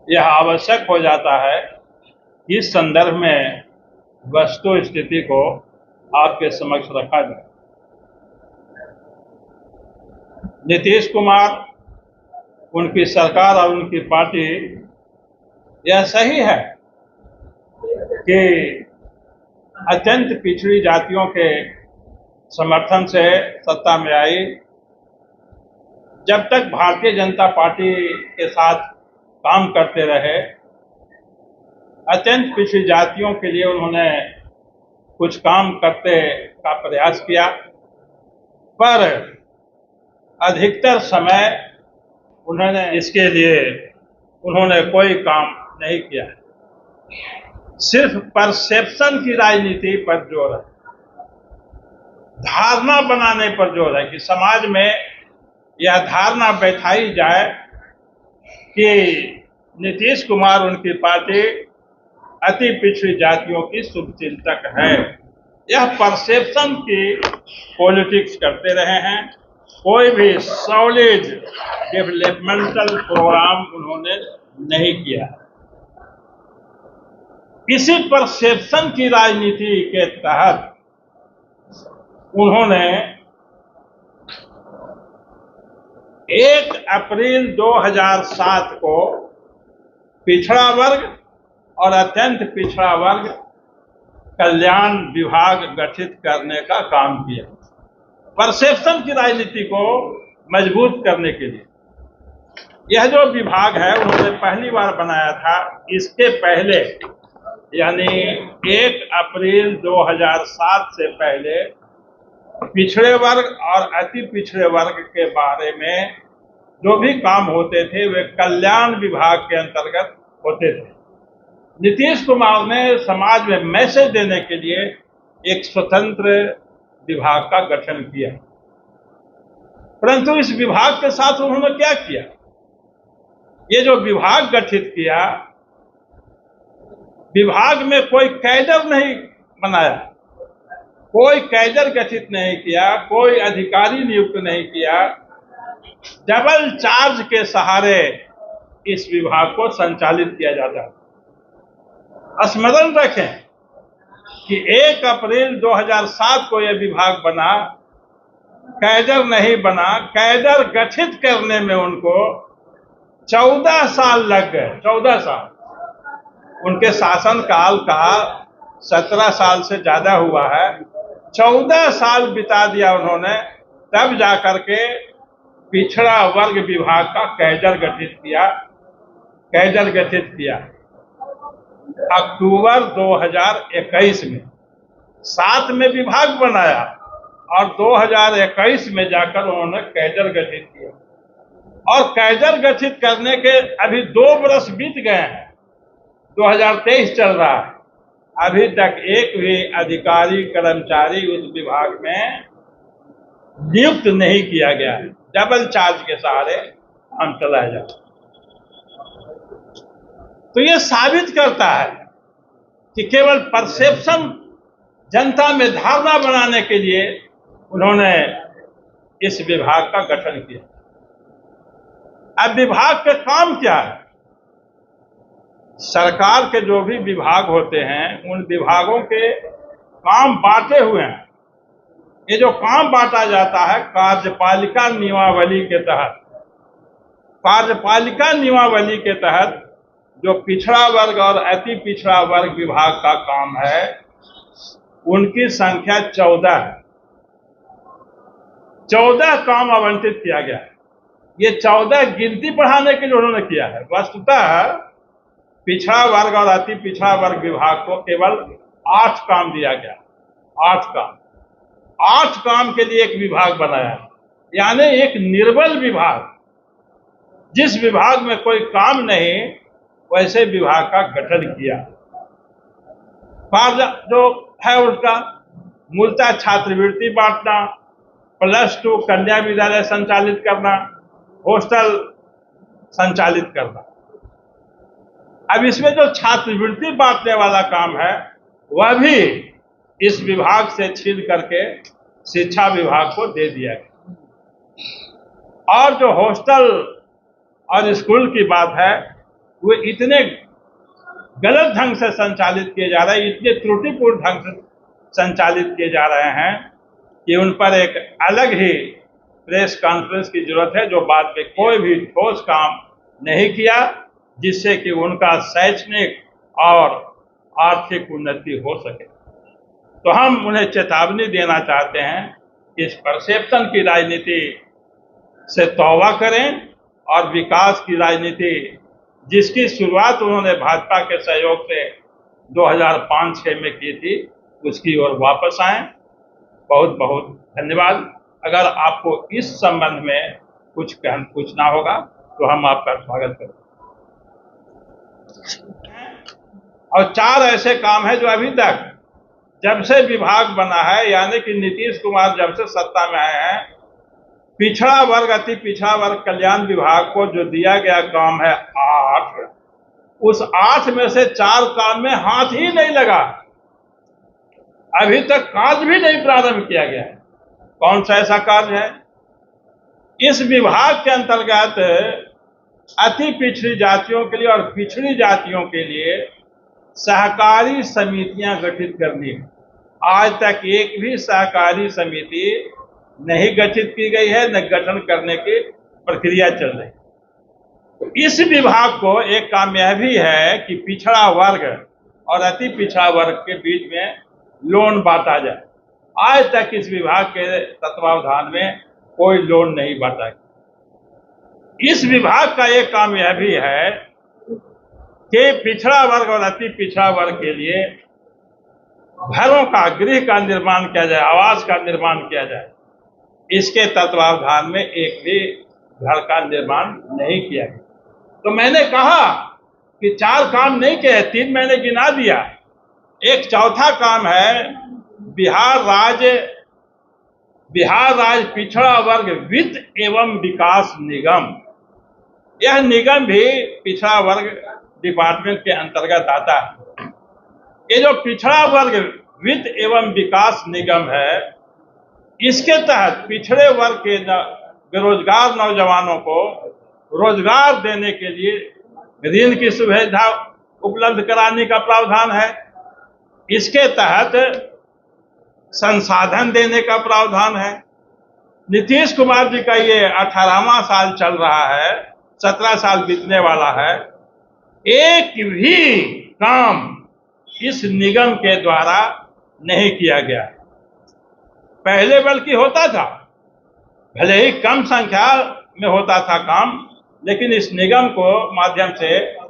यह आवश्यक हो जाता है कि इस संदर्भ में वस्तु स्थिति को आपके समक्ष रखा जाए। नीतीश कुमार, उनकी सरकार और उनकी पार्टी, यह सही है कि अत्यंत पिछड़ी जातियों के समर्थन से सत्ता में आई। जब तक भारतीय जनता पार्टी के साथ काम करते रहे, अत्यंत पिछड़ी जातियों के लिए उन्होंने कुछ काम करने का प्रयास किया, पर अधिकतर समय इसके लिए उन्होंने कोई काम नहीं किया। सिर्फ परसेप्शन की राजनीति पर जोर है, धारणा बनाने पर जोर है कि समाज में यह धारणा बैठाई जाए कि नीतीश कुमार, उनकी पार्टी अति पिछड़ी जातियों की शुभचिंतक है। यह परसेप्शन की पॉलिटिक्स करते रहे हैं। कोई भी सॉलिड डेवलपमेंटल प्रोग्राम उन्होंने नहीं किया। इसी परसेप्शन की राजनीति के तहत उन्होंने 1 अप्रैल 2007 को पिछड़ा वर्ग और अत्यंत पिछड़ा वर्ग कल्याण विभाग गठित करने का काम किया, परसेप्शन की राजनीति को मजबूत करने के लिए। यह जो विभाग है उन्होंने पहली बार बनाया था। इसके पहले यानी 1 अप्रैल 2007 से पहले पिछड़े वर्ग और अति पिछड़े वर्ग के बारे में जो भी काम होते थे वे कल्याण विभाग के अंतर्गत होते थे। नीतीश कुमार ने समाज में मैसेज देने के लिए एक स्वतंत्र विभाग का गठन किया, परंतु इस विभाग के साथ उन्होंने क्या किया? ये जो विभाग गठित किया, विभाग में कोई कैडर नहीं बनाया, कोई कैडर गठित नहीं किया, कोई अधिकारी नियुक्त नहीं किया। डबल चार्ज के सहारे इस विभाग को संचालित किया जाता है। स्मरण रखें कि 1 अप्रैल 2007 को यह विभाग बना, कैडर नहीं बना। कैडर गठित करने में उनको 14 साल लग गए। 14 साल उनके शासन काल का 17 साल से ज्यादा हुआ है। 14 साल बिता दिया उन्होंने, तब जाकर के पिछड़ा वर्ग विभाग का कैडर गठित किया। अक्टूबर 2021 में 7 में विभाग बनाया और 2021 में जाकर उन्होंने कैडर गठित किया। और कैडर गठित करने के अभी 2 वर्ष बीत गए हैं, 2023 चल रहा है, अभी तक एक भी अधिकारी कर्मचारी उस विभाग में नियुक्त नहीं किया गया है। डबल चार्ज के सहारे हम चलाए जाते। तो यह साबित करता है कि केवल परसेप्शन, जनता में धारणा बनाने के लिए उन्होंने इस विभाग का गठन किया। अब विभाग के काम क्या है? सरकार के जो भी विभाग होते हैं उन विभागों के काम बांटे हुए हैं। ये जो काम बांटा जाता है कार्यपालिका नियमावली के तहत, कार्यपालिका नियमावली के तहत जो पिछड़ा वर्ग और अति पिछड़ा वर्ग विभाग का काम है, उनकी संख्या 14 है। 14 काम आवंटित किया गया है। ये 14 गिनती बढ़ाने के लिए उन्होंने किया है। वस्तुतः पिछड़ा वर्ग और अति पिछड़ा वर्ग विभाग को केवल 8 काम दिया गया। 8 काम के लिए एक विभाग बनाया है, यानी एक निर्बल विभाग। जिस विभाग में कोई काम नहीं, वैसे विभाग का गठन किया। कार्य जो है उसका मूलतः छात्रवृत्ति बांटना, +2 कन्या विद्यालय संचालित करना, हॉस्टल संचालित करना। अब इसमें जो छात्रवृत्ति बांटने वाला काम है वह भी इस विभाग से छीन करके शिक्षा विभाग को दे दिया गया। और जो हॉस्टल और स्कूल की बात है वो इतने गलत ढंग से संचालित किए जा रहे हैं, इतने त्रुटिपूर्ण ढंग से संचालित किए जा रहे हैं कि उन पर एक अलग ही प्रेस कॉन्फ्रेंस की जरूरत है, जो बाद में कोई भी ठोस काम नहीं किया जिससे कि उनका शैक्षणिक और आर्थिक उन्नति हो सके। तो हम उन्हें चेतावनी देना चाहते हैं कि इस परसेप्शन की राजनीति से तौबा करें और विकास की राजनीति जिसकी शुरुआत उन्होंने भाजपा के सहयोग से 2005-06 में की थी, उसकी ओर वापस आए। बहुत बहुत धन्यवाद। अगर आपको इस संबंध में कुछ पूछना होगा तो हम आपका स्वागत करें। और 4 ऐसे काम हैं जो अभी तक जब से विभाग बना है, यानी कि नीतीश कुमार जब से सत्ता में आए हैं, पिछड़ा वर्ग अति पिछड़ा वर्ग कल्याण विभाग को जो दिया गया काम है 8, उस 8 में से 4 काम में हाथ ही नहीं लगा। अभी तक कार्य भी नहीं प्रारंभ किया गया है। कौन सा ऐसा कार्य है? इस विभाग के अंतर्गत अति पिछड़ी जातियों के लिए और पिछड़ी जातियों के लिए सहकारी समितियां गठित करनी है। आज तक एक भी सहकारी समिति नहीं गठित की गई है, न गठन करने की प्रक्रिया चल रही है। तो इस विभाग को एक काम यह भी है कि पिछड़ा वर्ग और अति पिछड़ा वर्ग के बीच में लोन बांटा जाए। आज तक इस विभाग के तत्वावधान में कोई लोन नहीं बांटा गया। इस विभाग का एक काम यह भी है कि पिछड़ा वर्ग और अति पिछड़ा वर्ग के लिए घरों का, गृह का निर्माण किया जाए, आवास का निर्माण किया जाए। इसके तत्वावधान में एक भी घर का निर्माण नहीं किया गया। तो मैंने कहा कि 4 काम नहीं किए, 3 मैंने गिना दिया। एक चौथा काम है बिहार राज्य पिछड़ा वर्ग वित्त एवं विकास निगम। यह निगम भी पिछड़ा वर्ग डिपार्टमेंट के अंतर्गत आता है। ये जो पिछड़ा वर्ग वित्त एवं विकास निगम है, इसके तहत पिछड़े वर्ग के बेरोजगार नौजवानों को रोजगार देने के लिए ऋण की सुविधा उपलब्ध कराने का प्रावधान है। इसके तहत संसाधन देने का प्रावधान है। नीतीश कुमार जी का ये 18वां साल चल रहा है, 17 साल बीतने वाला है। एक भी काम इस निगम के द्वारा नहीं किया गया। पहले बल्कि होता था, भले ही कम संख्या में होता था काम, लेकिन इस निगम को माध्यम से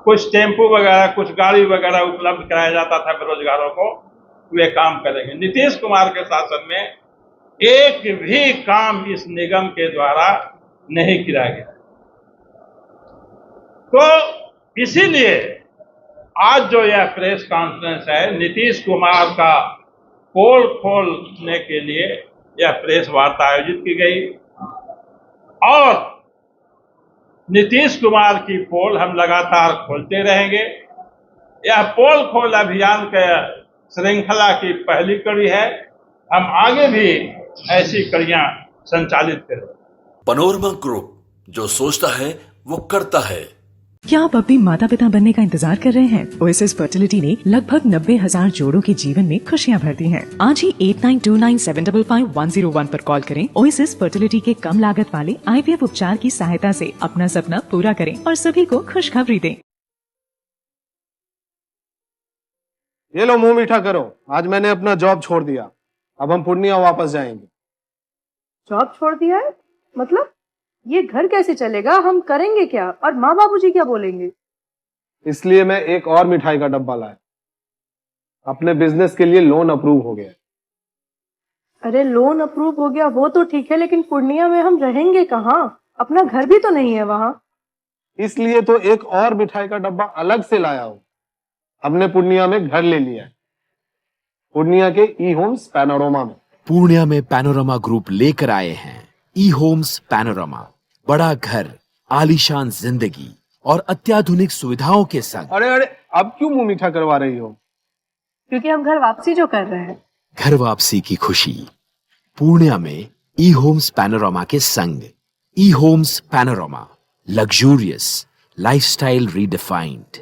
कुछ टेम्पो वगैरह, कुछ गाड़ी वगैरह उपलब्ध कराया जाता था बेरोजगारों को, वे काम करेंगे। नीतीश कुमार के शासन में एक भी काम इस निगम के द्वारा नहीं किया गया। तो इसीलिए आज जो यह प्रेस कॉन्फ्रेंस है, नीतीश कुमार का पोल खोलने के लिए यह प्रेस वार्ता आयोजित की गई और नीतीश कुमार की पोल हम लगातार खोलते रहेंगे। यह पोल खोल अभियान के श्रृंखला की पहली कड़ी है। हम आगे भी ऐसी कड़ियां संचालित करें। पैनोरमा ग्रुप, जो सोचता है वो करता है। क्या आप अब भी माता पिता बनने का इंतजार कर रहे हैं? ओएसिस फर्टिलिटी ने लगभग 90,000 जोड़ों के जीवन में खुशियां भर दी हैं। आज ही 8929755101 पर कॉल करें। ओएसिस फर्टिलिटी के कम लागत वाले IVF उपचार की सहायता से अपना सपना पूरा करें और सभी को खुशखबरी दें। ये लो मुंह मीठा करो, आज मैंने अपना जॉब छोड़ दिया। अब हम पूर्णिया वापस जाएंगे। जॉब छोड़ दिया है? मतलब ये घर कैसे चलेगा? हम करेंगे क्या? और माँ बाबूजी क्या बोलेंगे? इसलिए मैं एक और मिठाई का डब्बा लाया। अपने बिजनेस के लिए लोन अप्रूव हो गया। अरे लोन अप्रूव हो गया वो तो ठीक है, लेकिन पूर्णिया में हम रहेंगे कहाँ? अपना घर भी तो नहीं है वहाँ। इसलिए तो एक और मिठाई का डब्बा अलग से लाया हूँ। हमने पूर्णिया में घर ले लिया है, पूर्णिया के ई होम्स पैनोरमा में। पूर्णिया में पैनोरमा ग्रुप लेकर आए हैं ई होम्स पैनोरमा। बड़ा घर, आलीशान जिंदगी और अत्याधुनिक सुविधाओं के संग। अरे अरे, अब क्यों मुंह मीठा करवा रही हो? क्योंकि हम घर वापसी जो कर रहे हैं। घर वापसी की खुशी पूर्णिया में ई होम्स पैनोरमा के संग। E homes panorama, luxurious lifestyle redefined.